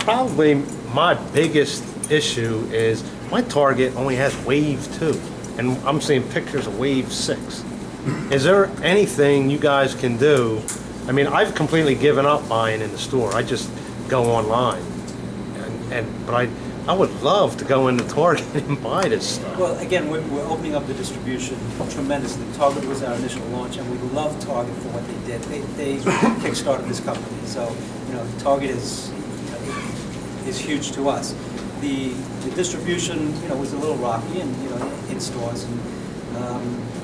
Probably my biggest issue is my Target only has Wave 2, and I'm seeing pictures of Wave 6. Is there anything you guys can do? I mean, I've completely given up buying in the store. I just go online, but I would love to go into Target and buy this stuff. Well, again, we're opening up the distribution tremendously. Target was our initial launch, and we love Target for what they did. They kickstarted this company, so Target is huge to us. The distribution, was a little rocky, and in stores, and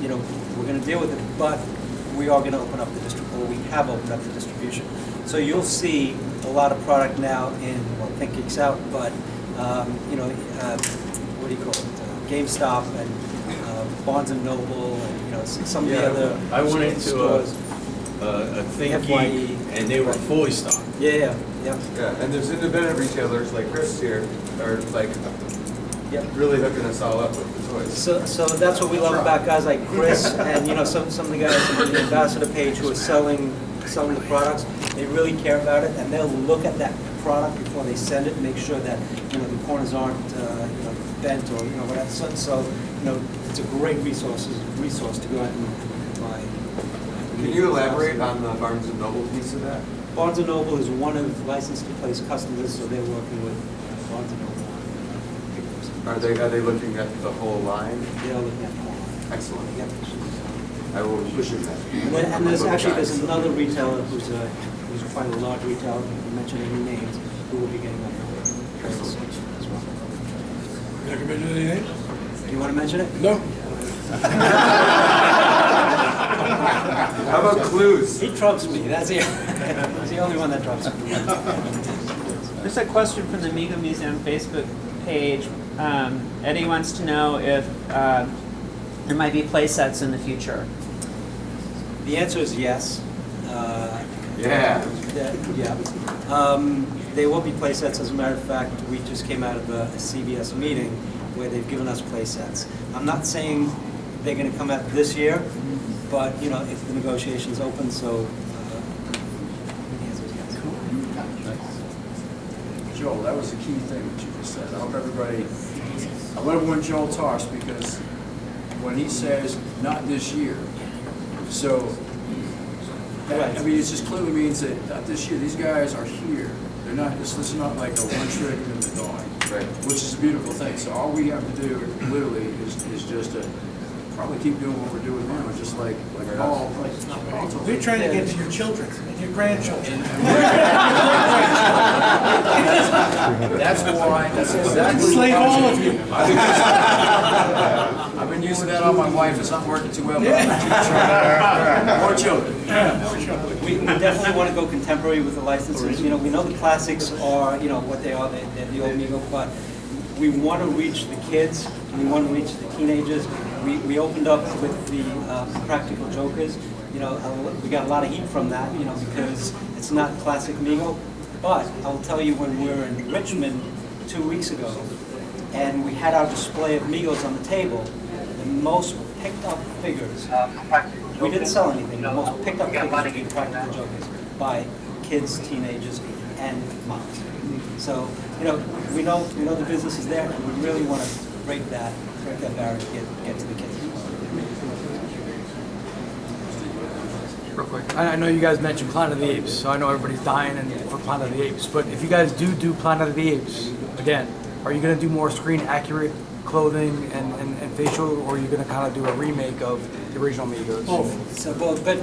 we're going to deal with it. But we are going to open up the distribution, or we have opened up the distribution. So you'll see a lot of product now in, Think Geeks Out, but what do you call it? GameStop and Barnes and Noble, and some of the other I went into stores. a Think Geek, and they were fully stocked. Yeah, and there's independent retailers like Chris here are like really hooking us all up with the toys. So that's what we love about guys like Chris and some of the guys on the ambassador page who are selling the products. They really care about it, and they'll look at that product before they send it, make sure that the corners aren't bent or whatever. So it's a great resource to go out and buy. Can you elaborate on the Barnes and Noble piece of that? Barnes and Noble is one of licensed to place customers, so they're working with Barnes and Noble. Are they looking at the whole line? They're looking at the whole line. Excellent. Yep. I will push it that. And there's another retailer who's quite a large retailer, you mentioned any names, who will be getting on board as well. You not gonna mention any names? Do you want to mention it? No. How about clues? He trumps me. That's the only one that trumps me. There's a question from the Mego Museum Facebook page. Eddie wants to know if there might be play sets in the future. The answer is yes. Yeah. There will be play sets. As a matter of fact, we just came out of a CBS meeting where they've given us play sets. I'm not saying they're going to come out this year, but if the negotiations open, so the answer is yes. Joel, that was the key thing that you just said. I hope everybody, I love when Joel talks because when he says not this year, so that, I mean, it just clearly means that not this year. These guys are here. They're not. This is not like a one trick and they're gone. Right. Which is a beautiful thing. So all we have to do, literally, is just to probably keep doing what we're doing now. Just like Paul. We're trying to get to your children and your grandchildren. That's why. That's exactly. Slave all of you. I've been using that on my wife. It's not working too well. But more children. We definitely want to go contemporary with the licenses. We know the classics are, what they are. They're the old Mego, but we want to reach the kids. We want to reach the teenagers. We opened up with the Practical Jokers. We got a lot of heat from that, because it's not classic Mego. But I'll tell you, when we were in Richmond 2 weeks ago, and we had our display of Megos on the table, the most picked up figures, we didn't sell anything, the most picked up figures were Practical Jokers by kids, teenagers, and moms. So, we know the business is there, and we really want to break that barrier to get to the kids. Real quick, I know you guys mentioned Planet of the Apes, so I know everybody's dying for Planet of the Apes, but if you guys do Planet of the Apes, again, are you going to do more screen accurate clothing and facial, or are you going to kind of do a remake of the original Megos? Both. So both, but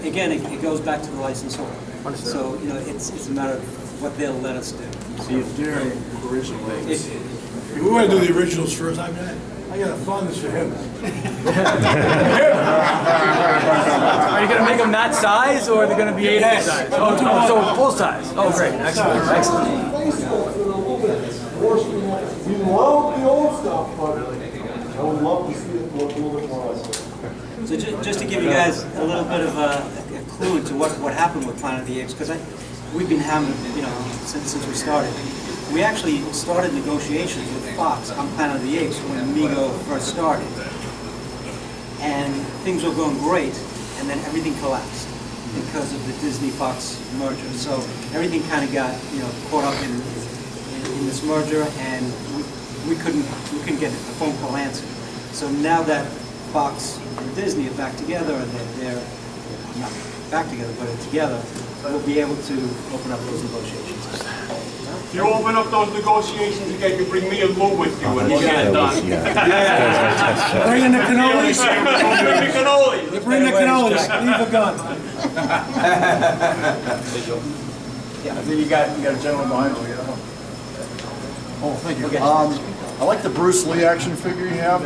again, it goes back to the licensor. Understood. So it's a matter of what they'll let us do. So you're doing original Megos. We want to do the originals first. I got a fondness for him. Are you going to make them that size, or are they going to be 8 size? Oh, so full size. Oh, great. Excellent. We love the old stuff, but I would love to see it look a little bit more like it. So just to give you guys a little bit of a clue to what happened with Planet of the Apes, because we've been having, since we started. We actually started negotiations with Fox on Planet of the Apes when Mego first started. And things were going great, and then everything collapsed. because of the Disney-Fox merger. So everything kind of got, caught up in this merger, and we couldn't get a phone call answered. So now that Fox and Disney are back together, and they're not back together, but are together, we'll be able to open up those negotiations. If you open up those negotiations again, you bring me and Lou with you and we'll get it done. Bring in the cannolis. Bring the cannolis. You bring the cannolis, leave a gun. I think you got a gentleman behind you. Oh, thank you. I like the Bruce Lee action figure you have.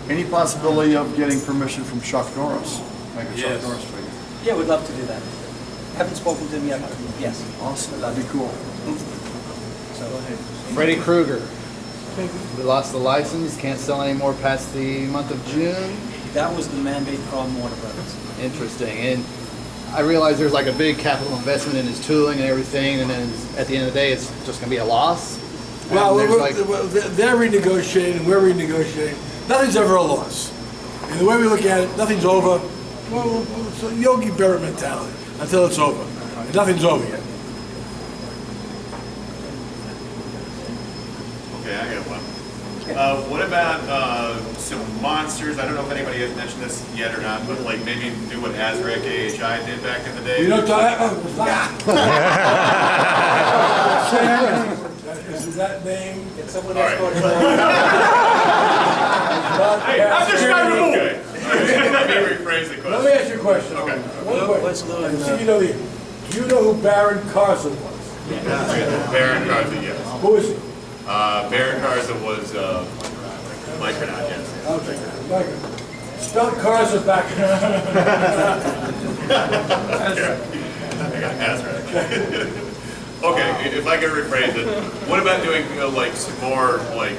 Any possibility of getting permission from Chuck Norris? Make a Chuck Norris figure. Yeah, we'd love to do that. Haven't spoken to him yet. Yes. Awesome. That'd be cool. Freddy Krueger. We lost the license, can't sell any more past the month of June. That was the mandate from Warner Brothers. Interesting. And I realize there's like a big capital investment in his tooling and everything, and then at the end of the day, it's just going to be a loss. Well, And there's like, they're renegotiating, we're renegotiating. Nothing's ever a loss. And the way we look at it, nothing's over. Well, it's a Yogi Berra mentality until it's over. And nothing's over yet. Okay, I got one. What about some monsters? I don't know if anybody has mentioned this yet or not, but like maybe do what Azraq AHI did back in the day. You don't talk. Is that name? Someone All else right. go to Hey, I'm just trying to move. Okay. Let me rephrase the Let me question. ask you a question. Okay. One question. So you know do you know who Baron Carson was? Baron Carza, yes. Who is he? Baron Carza was Micronaut, yes. Okay, Michael. Spell Carson back. I got Azraq. Okay, if I could rephrase it, what about doing like some more like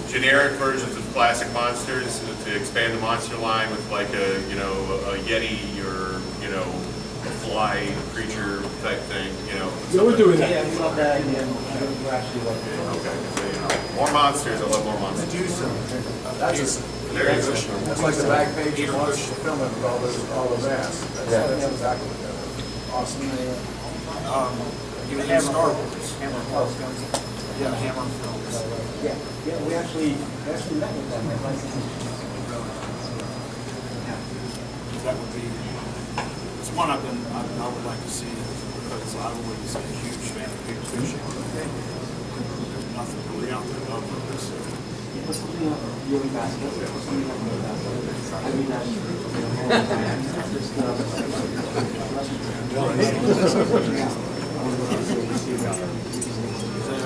generic versions of classic monsters to expand the monster line with like a a Yeti or a fly creature type thing, Yeah, we're doing that. Yeah, we love that idea. We're actually love it. Okay, so, more monsters. I love more monsters. There you go. That's like the back page of Monster Film with all the mass. That's exactly what that is. Awesome. Even in Star Wars. Hammer films. Yeah, Hammer films. Yeah, we actually met with them. That would be, it's one I would like to see because I was a huge fan of big fishing. There's nothing really out there of this. Put something up really fast. Put something up really fast. I mean,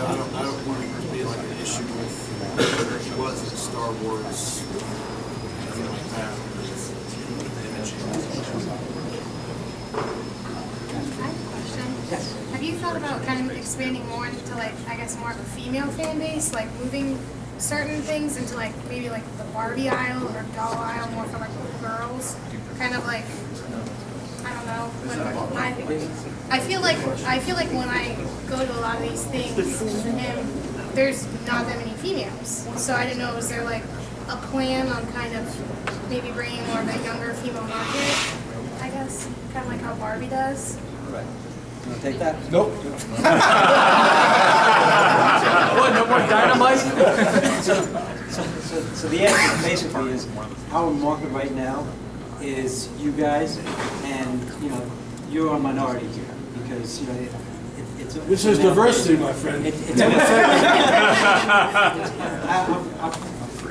I don't want it to be like an issue with he was in Star Wars, anything like that. Have you thought about kind of expanding more into like, I guess more of a female fan base, like moving certain things into like maybe like the Barbie aisle or doll aisle more for like little girls? Kind of like, I don't know. I feel like when I go to a lot of these things, there's not that many females. So I didn't know, is there like a plan on kind of maybe bringing more of a younger female market? I guess kind of like how Barbie does. Right. You want to take that? Nope. What, no more dynamite? So the answer basically is our market right now is you guys, and you're a minority here because it's This is diversity, my friend.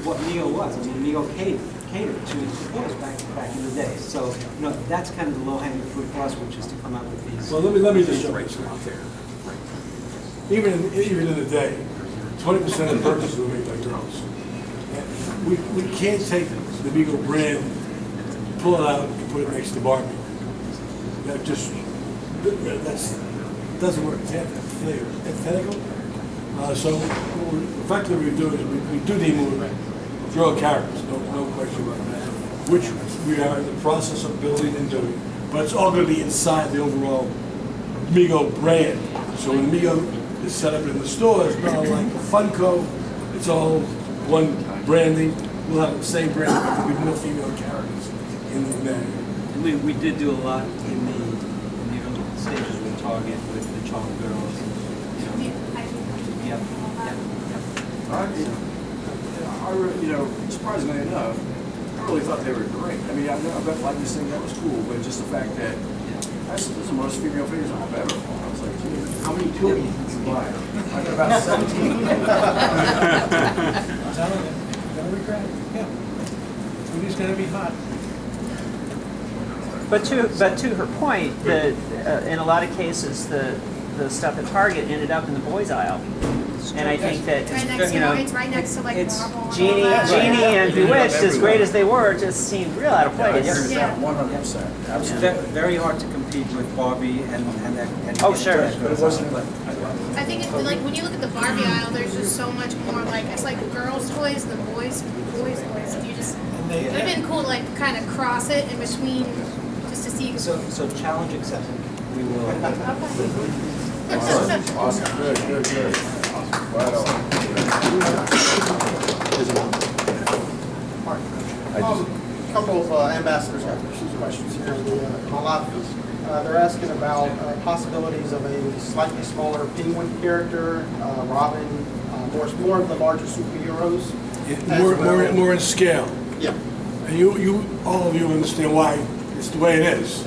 What Mego was. I mean, Mego catered to supporters back in the day. So that's kind of the low-hanging fruit for us, which is to come up with these. Well, let me just show you something out there. Even in the day, 20% of the purchases were made by girls. And we can't take the Mego brand, pull it out, and put it next to Barbie. That doesn't work. It's antithetical. So what we effectively do is we do need more girl characters, no question about that, which we are in the process of building and doing. But it's all going to be inside the overall Mego brand. So when Mego is set up in the store, it's not like Funko. It's all one branding. We'll have the same brand with more female characters in that. And we did do a lot in the Target with the Charm Girls. Surprisingly enough, I really thought they were great. I mean, I just think that was cool, but just the fact that those are the most female figures I've ever bought. I was like, geez, how many tools did you buy? I got about 17. I'm telling you, gonna regret it. Yeah. Rudy's gonna be hot. But to her point, in a lot of cases, the stuff at Target ended up in the boys' aisle. And I think that, Right next to, it's right next to like Marvel. and all Genie that. and Bewitched, as great as they were, just seemed real out of place. Yeah. 100%. It's Absolutely. very hard to compete with Barbie and Oh, sure. But it wasn't. I think like when you look at the Barbie aisle, there's just so much more like it's like girls' toys, the boys' toys, and you just it would have been cool to like kind of cross it in between just to see. So challenge accepted. We will. Awesome. Good. Right on. A couple of ambassadors have questions here in the live feed. They're asking about possibilities of a slightly smaller Penguin character, Robin, more of the larger superheroes. More in scale. Yeah. And all of you understand why it's the way it is.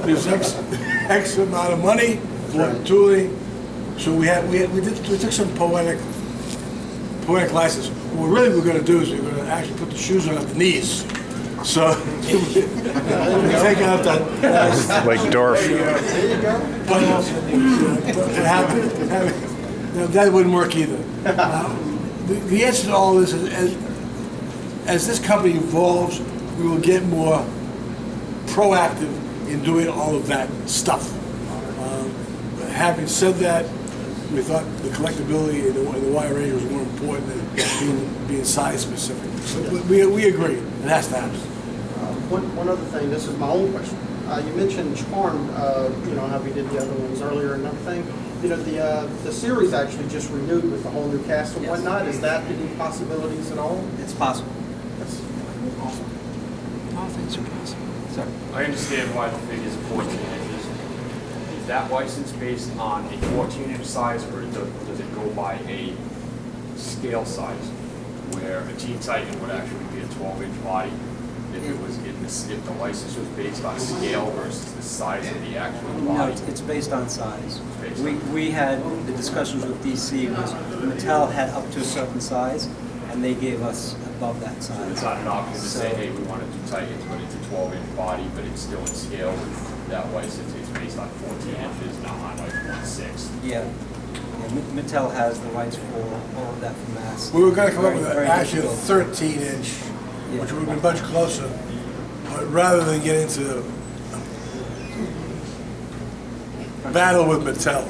There's X amount of money for tooling. So we took some poetic license. What we're really going to do is we're going to actually put the shoes on at the knees. So we take out that like Dorf. That wouldn't work either. The answer to all this is, as this company evolves, we will get more proactive in doing all of that stuff. Having said that, we thought the collectability and the wide range was more important than being size specific. So we agree, it has to happen. One other thing, this is my own question. You mentioned Charmed, how we did the other ones earlier and everything. The series actually just renewed with a whole new cast and whatnot. Is that any possibilities at all? It's possible. That's awesome. All things are possible. Sorry. I understand why the figure is 14 inches. Is that license based on a 14-inch size, or does it go by a scale size, where a Teen Titan would actually be a 12-inch body? If the license was based on scale versus the size of the actual body? No, it's based on size. We had the discussions with DC was Mattel had up to a certain size, and they gave us above that size. So it's not an option to say, hey, we want to do Titans, but it's a 12-inch body, but it's still in scale with that license. It's based on 14 inches, not on like 1/6. Yeah. Mattel has the rights for all of that for mass. We were going to come up with Very actually a difficult. 13-inch, which would have been much closer. But rather than get into a battle with Mattel,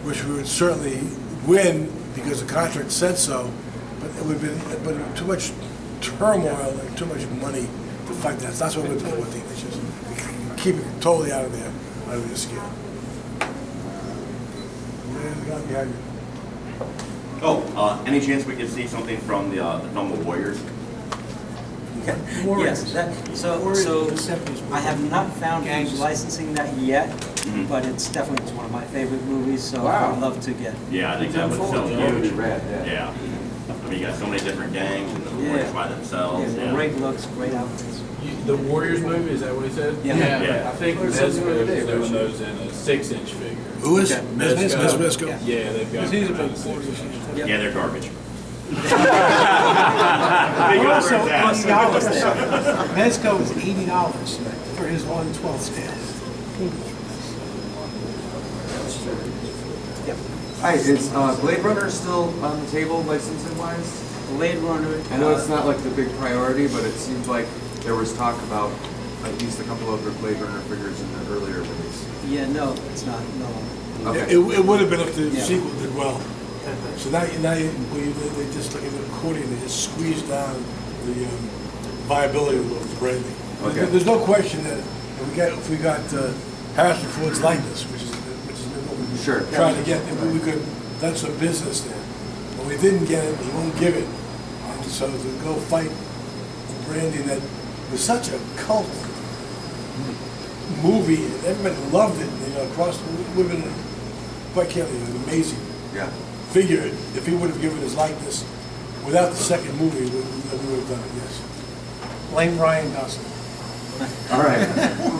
which we would certainly win because the contract said so, but it would have been too much turmoil and too much money to fight that. So that's why we went to 14 inches. Keep it totally out of the scale. Any chance we could see something from the Normal Warriors? Yes, so I have not found who's licensing that yet, but it's definitely one of my favorite movies, so I'd love to get. Yeah, I think that would sell huge. Yeah. Yeah. I mean, you got so many different gangs and the Warriors by themselves. Yeah, great looks, great outfits. The Warriors movie, is that what he said? Yeah. I think Mezco is doing those in a 6-inch figure. Who is? Mezco. Yeah, they've got. He's a big Yeah, they're garbage. Also, $20. Mezco is $80 for his 1/12 scale. Hi, is Blade Runner still on the table licensing wise? Blade Runner. I know it's not like the big priority, but it seems like there was talk about at least a couple of the Blade Runner figures in the earlier release. Yeah, no, it's not, no. Okay. It would have been if the sequel did well. So now they just like in the accordion, they just squeeze down the viability of the branding. Okay. There's no question that if we got Harrison Ford's likeness, which is what we were trying to get, we could have done some business there. But we didn't get it. He won't give it. And so to go fight branding that was such a cult movie, everybody loved it, you know, across, would have been, quite candidly, an amazing figure. If he would have given his likeness without the second movie, we would have done it, yes. Blame Ryan Gosling. All right.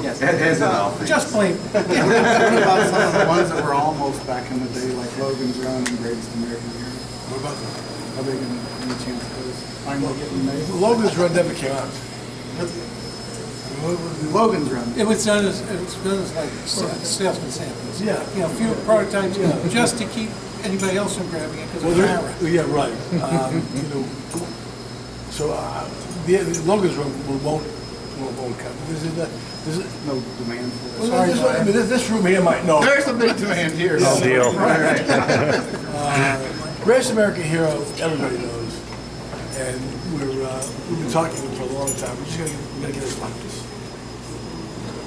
Yes. As an outfit. Just blame. What about some of the ones that were almost back in the day, like Logan's Run and Greatest American Hero? What about that? Are they going to, any chance of those finally getting made? Logan's Run never came out. Logan's Run. It was done as like salesman samples. Yeah. You know, few prototypes, just to keep anybody else from grabbing it because of Well, camera. yeah, right. You know, so the Logan's Run won't come. There's No demand for it. well, this room here might know. There's a big demand here. Yeah. Deal. Right. Greatest American Hero, everybody knows, and we've been talking to him for a long time. We're just gonna get his likeness.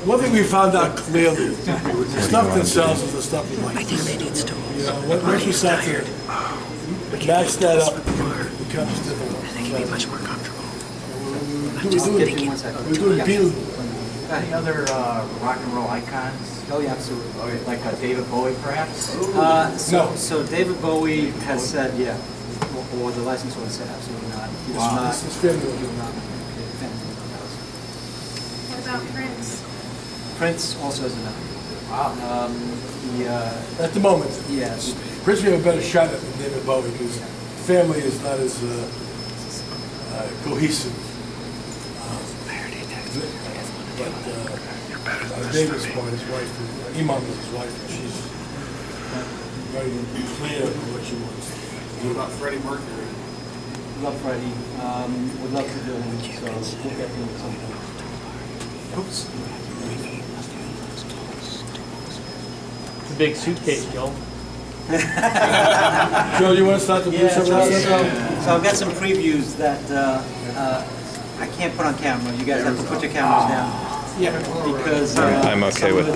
One thing we found out clearly, the stuff that sells is the stuff we like. I think they need stools. You know, once we start to match that up, it becomes difficult. I think it'd be much more comfortable. We're doing Beatles. Any other rock and roll icons? Oh, yeah, absolutely. Okay, like David Bowie, perhaps? So David Bowie has said, yeah, or the licensor has said absolutely not. He does not. This is family. He will not. What about Prince? Prince also has a no. Wow. At the moment, yes. Prince, we have a better shot at than David Bowie because family is not as cohesive. But David's part, his wife, Imam is his wife, and she's very clear on what she wants. What about Freddie Mercury? Love Freddie. Would love to do him, so we'll get him at some point. Oops. It's a big suitcase, Joel. Joe, you want to start the blue So I've got some previews that I can't put on camera. You guys have to put your cameras down. Yeah. Because I'm okay with that.